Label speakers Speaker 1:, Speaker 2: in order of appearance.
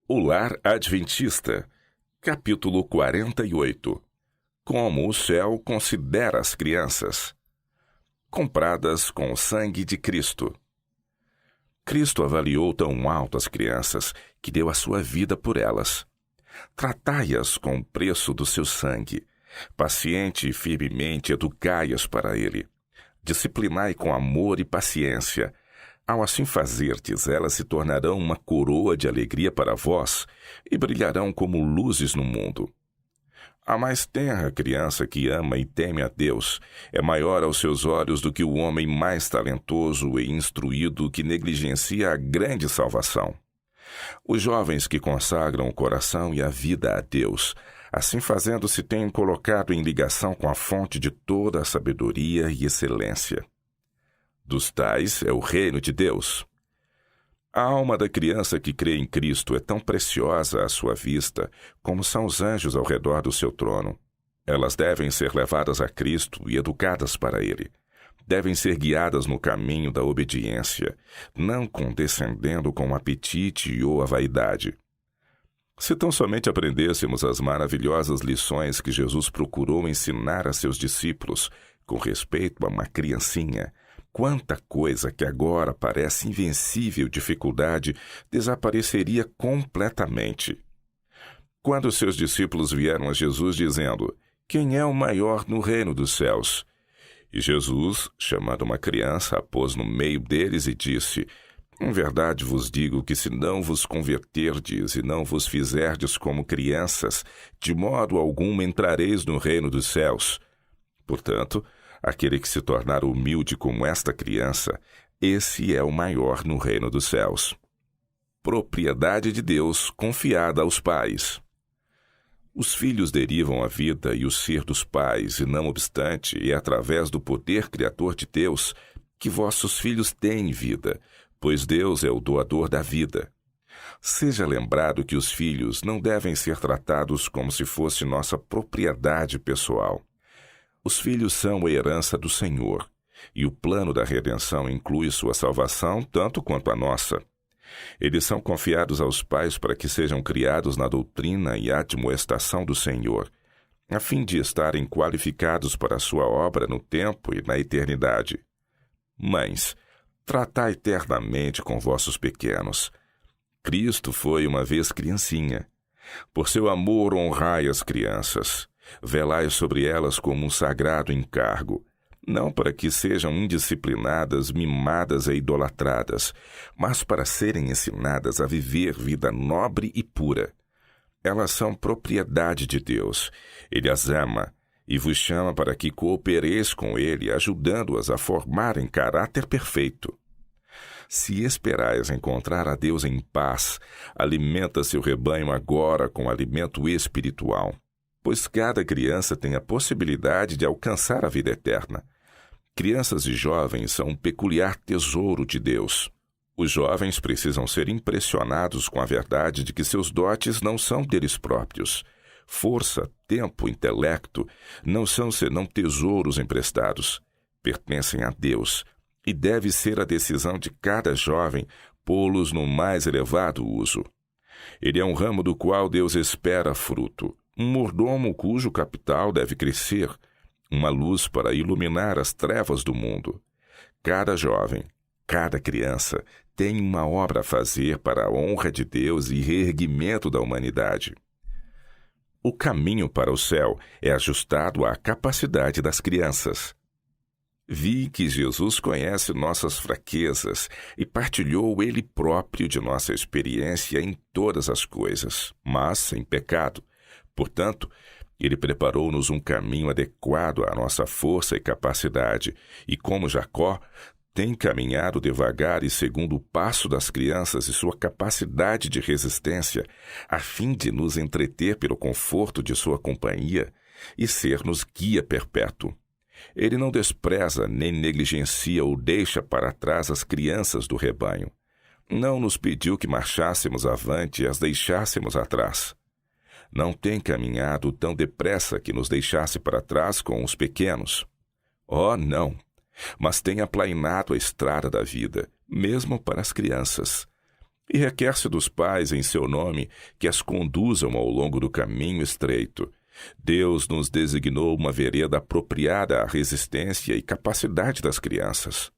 Speaker 1: O Lar Adventista, capítulo 48. Como o céu considera as crianças. Compradas com o sangue de Cristo. Cristo avaliou tão alto as crianças que deu a sua vida por elas. Tratai-as com o preço do seu sangue. Paciente e firmemente educai-as para ele. Disciplinai com amor e paciência. Ao assim fazerdes, elas se tornarão uma coroa de alegria para vós e brilharão como luzes no mundo. A mais tenra criança que ama e teme a Deus é maior aos seus olhos do que o homem mais talentoso e instruído que negligencia a grande salvação. Os jovens que consagram o coração e a vida a Deus, assim fazendo se têm colocado em ligação com a fonte de toda a sabedoria e excelência. Dos tais é o reino de Deus. A alma da criança que crê em Cristo é tão preciosa à sua vista como são os anjos ao redor do seu trono. Elas devem ser levadas a Cristo e educadas para Ele. Devem ser guiadas no caminho da obediência, não condescendendo com o apetite ou a vaidade. Se tão somente aprendêssemos as maravilhosas lições que Jesus procurou ensinar a seus discípulos com respeito a uma criancinha, quanta coisa que agora parece invencível dificuldade desapareceria completamente. Quando seus discípulos vieram a Jesus dizendo: "Quem é o maior no reino dos céus?" E Jesus, chamando uma criança, a pôs no meio deles e disse: "Em verdade vos digo que se não vos converterdes e não vos fizerdes como crianças, de modo algum entrareis no reino dos céus. Portanto, aquele que se tornar humilde como esta criança, esse é o maior no reino dos céus." Propriedade de Deus confiada aos pais. Os filhos derivam a vida e o ser dos pais, e não obstante, é através do poder criador de Deus que vossos filhos têm vida, pois Deus é o doador da vida. Seja lembrado que os filhos não devem ser tratados como se fosse nossa propriedade pessoal. Os filhos são a herança do Senhor, e o plano da redenção inclui sua salvação tanto quanto a nossa. Eles são confiados aos pais para que sejam criados na doutrina e admoestação do Senhor, a fim de estarem qualificados para a sua obra no tempo e na eternidade. Mães, tratai eternamente com vossos pequenos. Cristo foi uma vez criancinha. Por seu amor honrai as crianças. Velai sobre elas como um sagrado encargo, não para que sejam indisciplinadas, mimadas e idolatradas, mas para serem ensinadas a viver vida nobre e pura. Elas são propriedade de Deus. Ele as ama e vos chama para que coopereis com Ele, ajudando-as a formarem caráter perfeito. Se esperais encontrar a Deus em paz, alimenta seu rebanho agora com alimento espiritual, pois cada criança tem a possibilidade de alcançar a vida eterna. Crianças e jovens são um peculiar tesouro de Deus. Os jovens precisam ser impressionados com a verdade de que seus dotes não são deles próprios. Força, tempo, intelecto não são senão tesouros emprestados. Pertencem a Deus, e deve ser a decisão de cada jovem pô-los no mais elevado uso. Ele é um ramo do qual Deus espera fruto, um mordomo cujo capital deve crescer, uma luz para iluminar as trevas do mundo. Cada jovem, cada criança tem uma obra a fazer para a honra de Deus e reerguimento da humanidade. O caminho para o céu é ajustado à capacidade das crianças. Vi que Jesus conhece nossas fraquezas e partilhou Ele próprio de nossa experiência em todas as coisas, mas sem pecado. Portanto, Ele preparou-nos um caminho adequado à nossa força e capacidade, e como Jacó, tem caminhado devagar e segundo o passo das crianças e sua capacidade de resistência, a fim de nos entreter pelo conforto de sua companhia e ser-nos guia perpétuo. Ele não despreza nem negligencia ou deixa para trás as crianças do rebanho. Não nos pediu que marchássemos avante e as deixássemos atrás. Não tem caminhado tão depressa que nos deixasse para trás com os pequenos. Oh, não! Mas tem aplainado a estrada da vida, mesmo para as crianças. E requer-se dos pais em seu nome que as conduzam ao longo do caminho estreito. Deus nos designou uma vereda apropriada à resistência e capacidade das crianças.